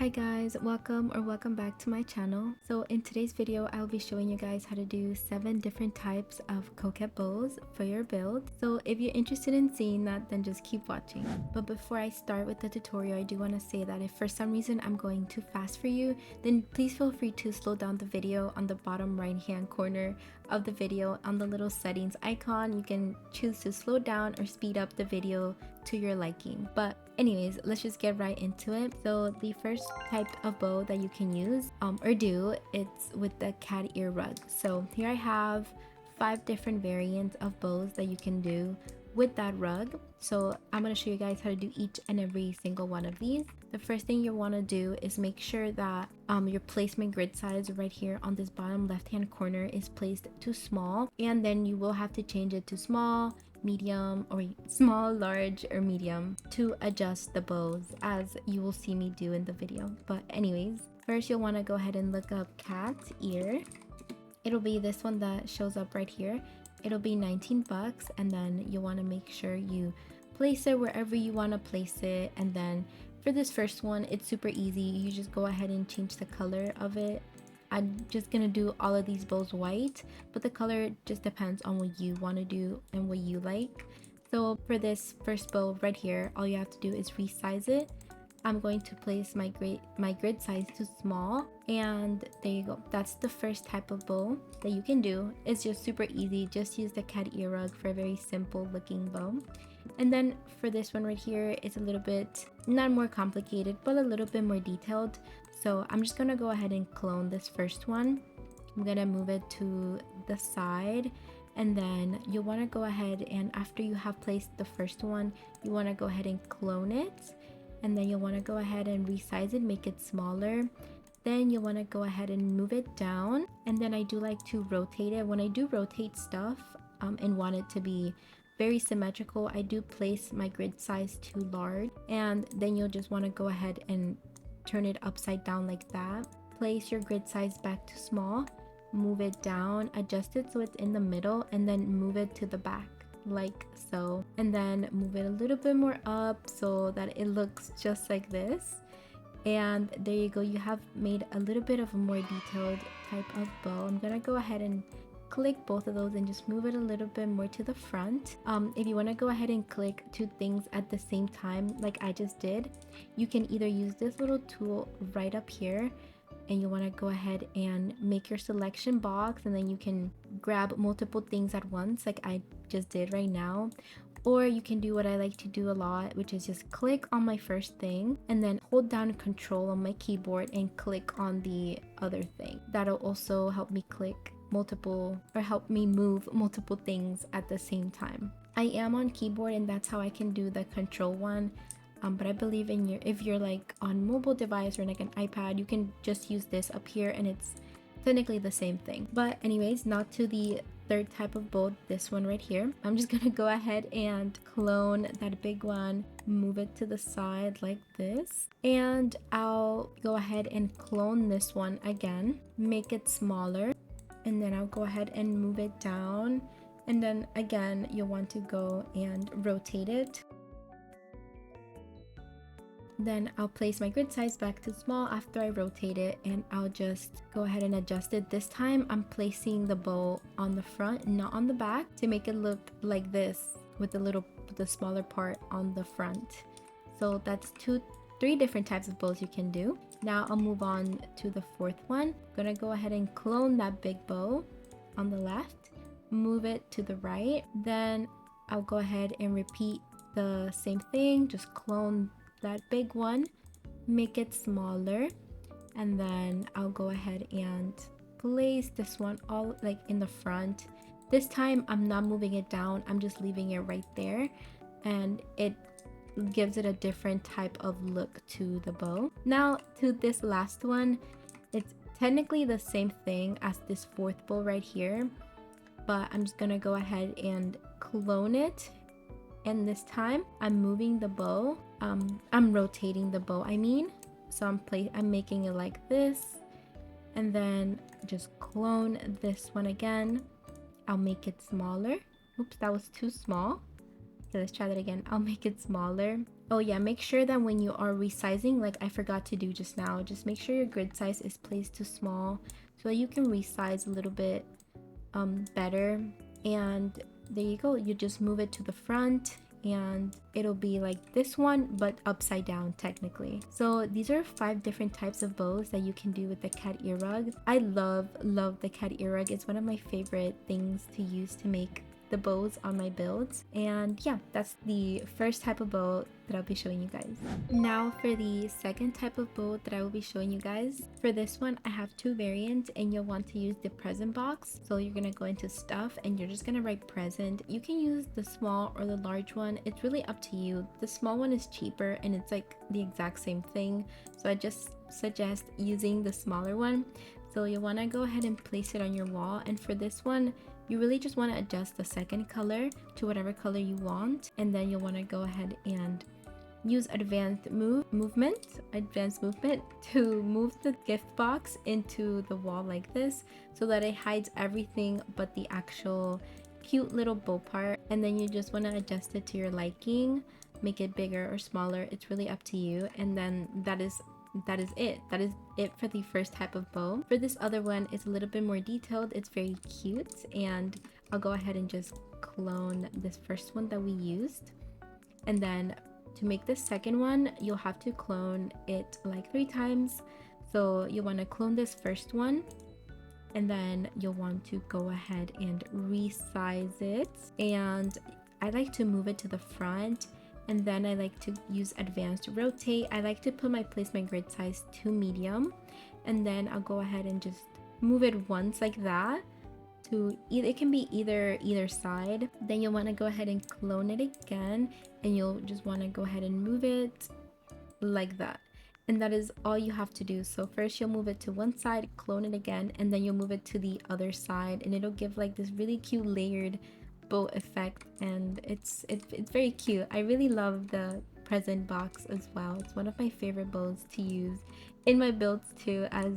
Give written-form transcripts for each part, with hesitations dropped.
Hi guys, welcome back to my channel. So in today's video, I'll be showing you guys how to do 7 different types of coquette bows for your build. So if you're interested in seeing that, then just keep watching. But before I start with the tutorial, I do want to say that if for some reason I'm going too fast for you, then please feel free to slow down the video on the bottom right hand corner of the video on the little settings icon. You can choose to slow down or speed up the video to your liking. But anyways, let's just get right into it. So the first type of bow that you can use or do, it's with the cat ear rug. So here I have 5 different variants of bows that you can do with that rug. So I'm going to show you guys how to do each and every single one of these. The first thing you want to do is make sure that your placement grid size right here on this bottom left hand corner is placed to small, and then you will have to change it to small, medium, or small, large, or medium to adjust the bows, as you will see me do in the video. But anyways, first you'll want to go ahead and look up cat ear. It'll be this one that shows up right here. It'll be 19 bucks, and then you want to make sure you place it wherever you want to place it. And then for this first one, it's super easy. You just go ahead and change the color of it. I'm just gonna do all of these bows white, but the color just depends on what you want to do and what you like. So for this first bow right here, all you have to do is resize it. I'm going to place my grid size to small, and there you go. That's the first type of bow that you can do. It's just super easy. Just use the cat ear rug for a very simple looking bow. And then for this one right here, it's a little bit not more complicated, but a little bit more detailed. So I'm just gonna go ahead and clone this first one. I'm gonna move it to the side, and then you want to go ahead and after you have placed the first one, you want to go ahead and clone it. And then you'll want to go ahead and resize it, make it smaller. Then you want to go ahead and move it down. And then I do like to rotate it. When I do rotate stuff and want it to be very symmetrical, I do place my grid size to large. And then you'll just want to go ahead and turn it upside down like that. Place your grid size back to small. Move it down, adjust it so it's in the middle, and then move it to the back like so, and then move it a little bit more up so that it looks just like this. And there you go, you have made a little bit of a more detailed type of bow. I'm gonna go ahead and click both of those and just move it a little bit more to the front. If you want to go ahead and click 2 things at the same time like I just did, you can either use this little tool right up here, and you want to go ahead and make your selection box, and then you can grab multiple things at once like I just did right now. Or you can do what I like to do a lot, which is just click on my first thing and then hold down Control on my keyboard and click on the other thing. That'll also help me click multiple, or help me move multiple things at the same time. I am on keyboard, and that's how I can do the control one. But I believe if you're like on mobile device or like an iPad, you can just use this up here and it's technically the same thing. But anyways, now to the third type of bow, this one right here. I'm just gonna go ahead and clone that big one, move it to the side like this, and I'll go ahead and clone this one again, make it smaller, and then I'll go ahead and move it down, and then again you'll want to go and rotate it. Then I'll place my grid size back to small after I rotate it, and I'll just go ahead and adjust it. This time I'm placing the bow on the front, not on the back, to make it look like this with the smaller part on the front. So that's 3 different types of bows you can do. Now I'll move on to the fourth one. I'm gonna go ahead and clone that big bow on the left, move it to the right. Then I'll go ahead and repeat the same thing, just clone that big one, make it smaller, and then I'll go ahead and place this one all like in the front. This time I'm not moving it down, I'm just leaving it right there, and it gives it a different type of look to the bow. Now to this last one, it's technically the same thing as this fourth bow right here, but I'm just gonna go ahead and clone it. And this time I'm moving the bow, I'm rotating the bow, so I'm making it like this, and then just clone this one again. I'll make it smaller. Oops, that was too small. So let's try that again. I'll make it smaller, Oh yeah, make sure that when you are resizing, like I forgot to do just now, just make sure your grid size is placed too small so that you can resize a little bit better. And there you go, you just move it to the front and it'll be like this one but upside down technically. So these are 5 different types of bows that you can do with the cat ear rug. I love the cat ear rug. It's one of my favorite things to use to make the bows on my builds. And yeah, that's the first type of bow that I'll be showing you guys. Now for the second type of bow that I will be showing you guys. For this one I have 2 variants and you'll want to use the present box. So you're gonna go into stuff and you're just gonna write present. You can use the small or the large one, it's really up to you. The small one is cheaper and it's like the exact same thing, so I just suggest using the smaller one. So you want to go ahead and place it on your wall, and for this one you really just want to adjust the second color to whatever color you want, and then you'll want to go ahead and use advanced movement to move the gift box into the wall like this so that it hides everything but the actual cute little bow part. And then you just want to adjust it to your liking, make it bigger or smaller, it's really up to you. And then that is it for the first type of bow. For this other one, it's a little bit more detailed, it's very cute, and I'll go ahead and just clone this first one that we used. And then to make the second one, you'll have to clone it like 3 times. So you want to clone this first one, and then you'll want to go ahead and resize it. And I like to move it to the front, and then I like to use advanced rotate. I like to place my grid size to medium, and then I'll go ahead and just move it once like that to it can be either side. Then you'll want to go ahead and clone it again, and you'll just want to go ahead and move it like that. And that is all you have to do. So first you'll move it to one side, clone it again, and then you'll move it to the other side, and it'll give like this really cute layered bow effect, and it's very cute. I really love the present box as well. It's one of my favorite bows to use in my builds too, as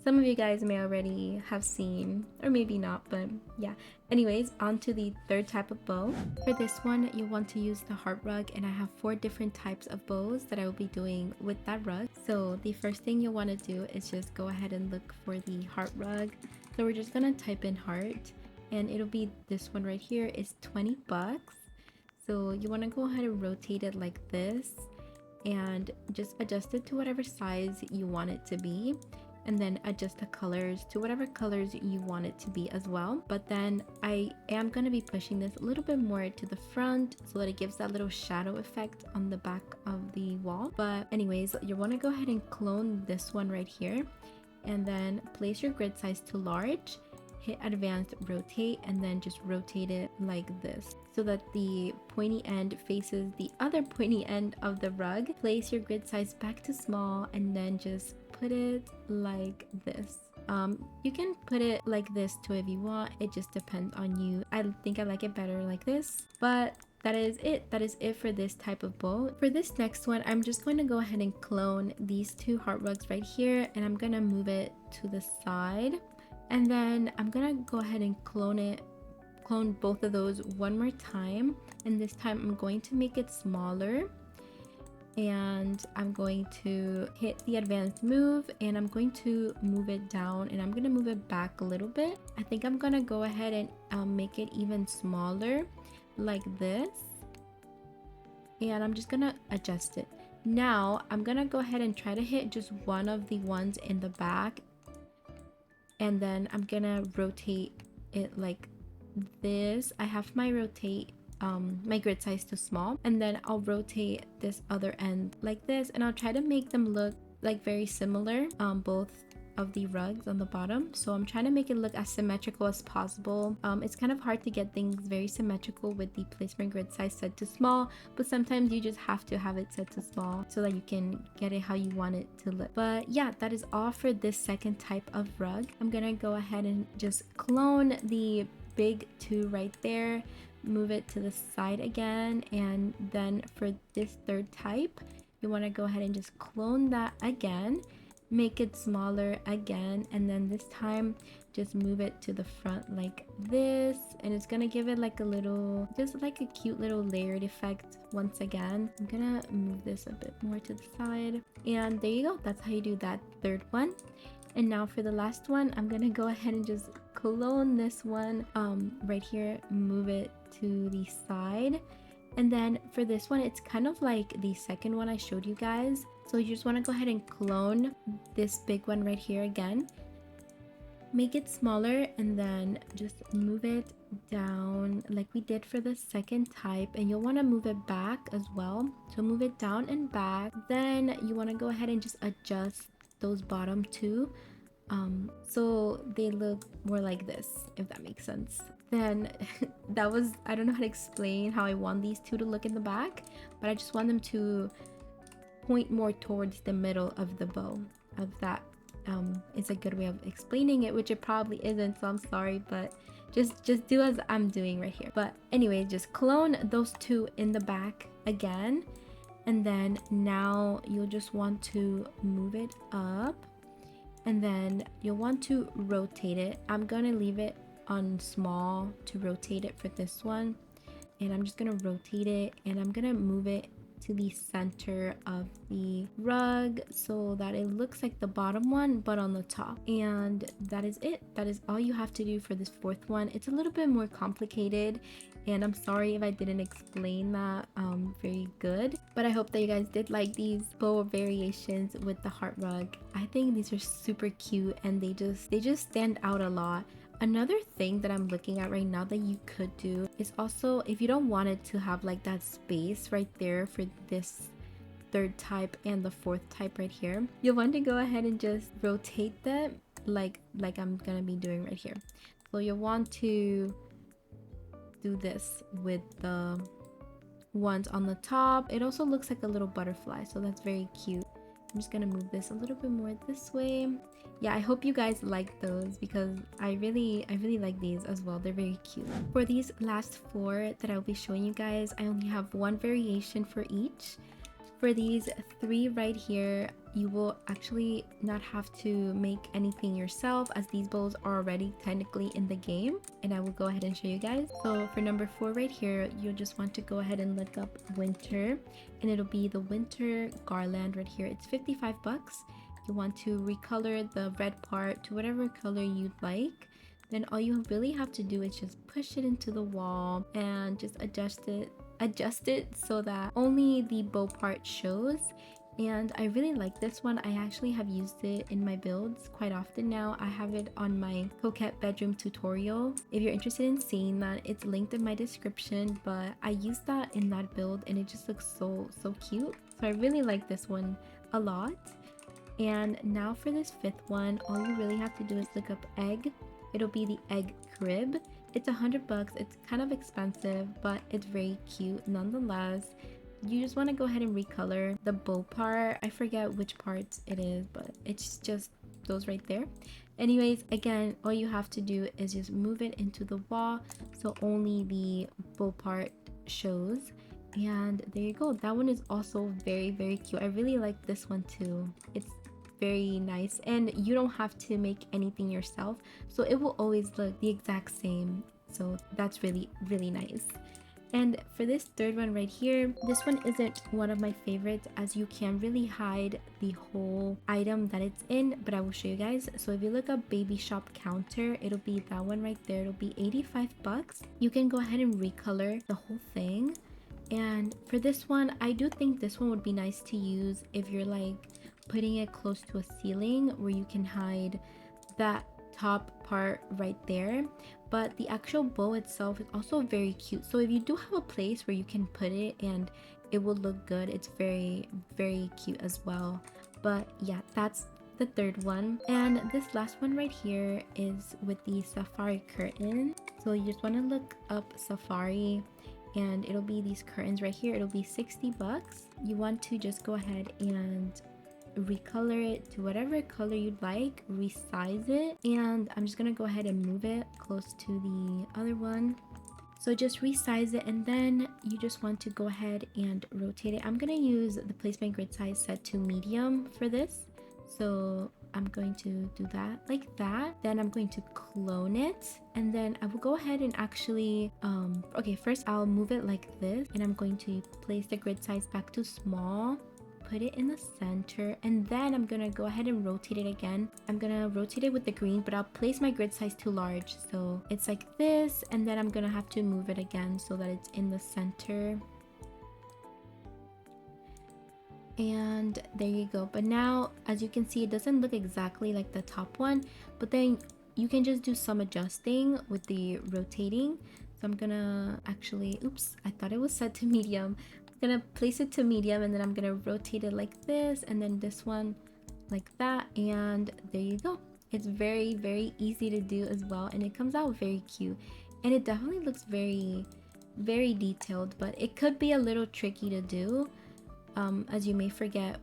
some of you guys may already have seen, or maybe not, but yeah. Anyways, on to the third type of bow. For this one, you want to use the heart rug, and I have 4 different types of bows that I will be doing with that rug. So the first thing you want to do is just go ahead and look for the heart rug. So we're just gonna type in heart, and it'll be this one right here. It's 20 bucks. So you want to go ahead and rotate it like this and just adjust it to whatever size you want it to be, and then adjust the colors to whatever colors you want it to be as well. But then I am going to be pushing this a little bit more to the front so that it gives that little shadow effect on the back of the wall. But anyways, you want to go ahead and clone this one right here, and then place your grid size to large, hit advanced rotate, and then just rotate it like this so that the pointy end faces the other pointy end of the rug. Place your grid size back to small, and then just put it like this. You can put it like this too if you want, it just depends on you. I think I like it better like this, but that is it for this type of bow. For this next one, I'm just going to go ahead and clone these 2 heart rugs right here, and I'm gonna move it to the side. And then I'm gonna go ahead and clone both of those one more time, and this time I'm going to make it smaller, and I'm going to hit the advanced move, and I'm going to move it down, and I'm gonna move it back a little bit. I think I'm gonna go ahead and make it even smaller like this, and I'm just gonna adjust it. Now I'm gonna go ahead and try to hit just one of the ones in the back, and then I'm gonna rotate it like this. I have my my grid size to small, and then I'll rotate this other end like this, and I'll try to make them look like very similar, both of the rugs on the bottom. So I'm trying to make it look as symmetrical as possible. It's kind of hard to get things very symmetrical with the placement grid size set to small, but sometimes you just have to have it set to small so that you can get it how you want it to look. But yeah, that is all for this second type of rug. I'm gonna go ahead and just clone the big 2 right there, move it to the side again, and then for this third type, you want to go ahead and just clone that again, make it smaller again, and then this time just move it to the front like this, and it's gonna give it like a little, just like a cute little layered effect. Once again, I'm gonna move this a bit more to the side, and there you go. That's how you do that third one. And now for the last one, I'm gonna go ahead and just clone this one right here, move it to the side. And then for this one, it's kind of like the second one I showed you guys. So you just want to go ahead and clone this big one right here again, make it smaller, and then just move it down like we did for the second type. And you'll want to move it back as well, so move it down and back. Then you want to go ahead and just adjust those bottom two so they look more like this, if that makes sense. Then that was, I don't know how to explain how I want these two to look in the back, but I just want them to point more towards the middle of the bow. Of that is a good way of explaining it, which it probably isn't, so I'm sorry, but just do as I'm doing right here. But anyway, just clone those two in the back again, and then now you'll just want to move it up, and then you'll want to rotate it. I'm gonna leave it on small to rotate it for this one, and I'm just gonna rotate it, and I'm gonna move it to the center of the rug so that it looks like the bottom one but on the top. And that is it. That is all you have to do for this fourth one. It's a little bit more complicated, and I'm sorry if I didn't explain that very good, but I hope that you guys did like these bow variations with the heart rug. I think these are super cute, and they just stand out a lot. Another thing that I'm looking at right now that you could do is also, if you don't want it to have like that space right there for this third type and the fourth type right here, you'll want to go ahead and just rotate them like I'm gonna be doing right here. So you'll want to do this with the ones on the top. It also looks like a little butterfly, so that's very cute. I'm just gonna move this a little bit more this way. Yeah, I hope you guys like those because I really like these as well. They're very cute. For these last four that I'll be showing you guys, I only have one variation for each. For these three right here, you will actually not have to make anything yourself, as these bows are already technically in the game, and I will go ahead and show you guys. So for number 4 right here, you'll just want to go ahead and look up winter, and it'll be the winter garland right here. It's 55 bucks. You want to recolor the red part to whatever color you'd like. Then all you really have to do is just push it into the wall and just adjust it so that only the bow part shows. And I really like this one. I actually have used it in my builds quite often now. I have it on my Coquette bedroom tutorial. If you're interested in seeing that, it's linked in my description, but I used that in that build and it just looks so cute. So I really like this one a lot. And now for this 5th one, all you really have to do is look up egg. It'll be the egg crib. It's 100 bucks. It's kind of expensive, but it's very cute nonetheless. You just want to go ahead and recolor the bow part. I forget which parts it is, but it's just those right there. Anyways, again, all you have to do is just move it into the wall so only the bow part shows. And there you go. That one is also very cute. I really like this one too. It's very nice, and you don't have to make anything yourself, so it will always look the exact same. So that's really nice. And for this 3rd one right here, this one isn't one of my favorites as you can really hide the whole item that it's in, but I will show you guys. So if you look up baby shop counter, it'll be that one right there. It'll be 85 bucks. You can go ahead and recolor the whole thing. And for this one, I do think this one would be nice to use if you're like putting it close to a ceiling where you can hide that top part right there. But the actual bow itself is also very cute, so if you do have a place where you can put it and it will look good, it's very cute as well. But yeah, that's the 3rd one. And this last one right here is with the safari curtain. So you just want to look up safari, and it'll be these curtains right here. It'll be 60 bucks. You want to just go ahead and recolor it to whatever color you'd like, resize it, and I'm just gonna go ahead and move it close to the other one. So just resize it, and then you just want to go ahead and rotate it. I'm gonna use the placement grid size set to medium for this, so I'm going to do that like that. Then I'm going to clone it, and then I will go ahead and actually okay, first I'll move it like this, and I'm going to place the grid size back to small, put it in the center, and then I'm gonna go ahead and rotate it again. I'm gonna rotate it with the green, but I'll place my grid size too large, so it's like this, and then I'm gonna have to move it again so that it's in the center. And there you go. But now, as you can see, it doesn't look exactly like the top one, but then you can just do some adjusting with the rotating. So I'm gonna actually, oops, I thought it was set to medium. I'm gonna place it to medium, and then I'm gonna rotate it like this, and then this one like that, and there you go. It's very, very easy to do as well, and it comes out very cute, and it definitely looks very, very detailed, but it could be a little tricky to do, as you may forget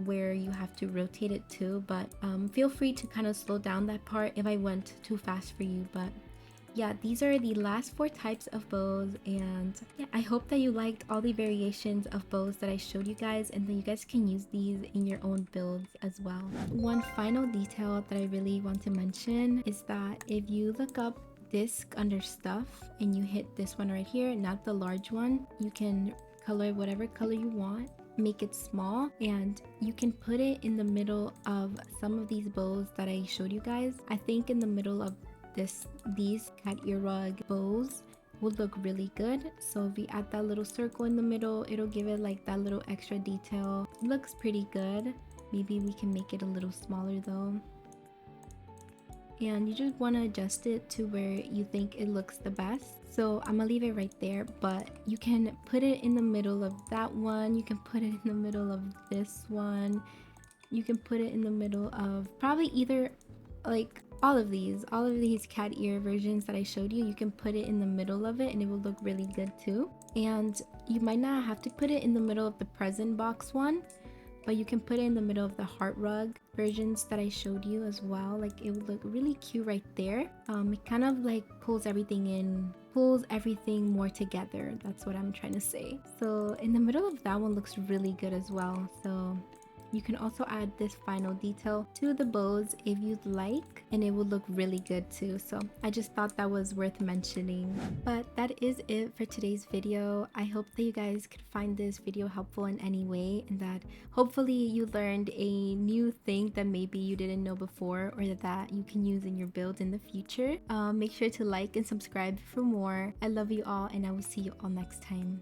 where you have to rotate it to, but feel free to kind of slow down that part if I went too fast for you. But yeah, these are the last 4 types of bows, and yeah, I hope that you liked all the variations of bows that I showed you guys, and that you guys can use these in your own builds as well. One final detail that I really want to mention is that if you look up disc under stuff and you hit this one right here, not the large one, you can color whatever color you want, make it small, and you can put it in the middle of some of these bows that I showed you guys. I think in the middle of these cat ear rug bows would look really good. So if we add that little circle in the middle, it'll give it like that little extra detail. It looks pretty good. Maybe we can make it a little smaller though. And you just want to adjust it to where you think it looks the best. So I'm gonna leave it right there, but you can put it in the middle of that one, you can put it in the middle of this one, you can put it in the middle of probably either like all of these cat ear versions that I showed you. You can put it in the middle of it and it will look really good too. And you might not have to put it in the middle of the present box one, but you can put it in the middle of the heart rug versions that I showed you as well. Like it would look really cute right there. It kind of like pulls everything more together. That's what I'm trying to say. So in the middle of that one looks really good as well. So you can also add this final detail to the bows if you'd like, and it would look really good too. So I just thought that was worth mentioning. But that is it for today's video. I hope that you guys could find this video helpful in any way, and that hopefully you learned a new thing that maybe you didn't know before, or that you can use in your builds in the future. Make sure to like and subscribe for more. I love you all, and I will see you all next time.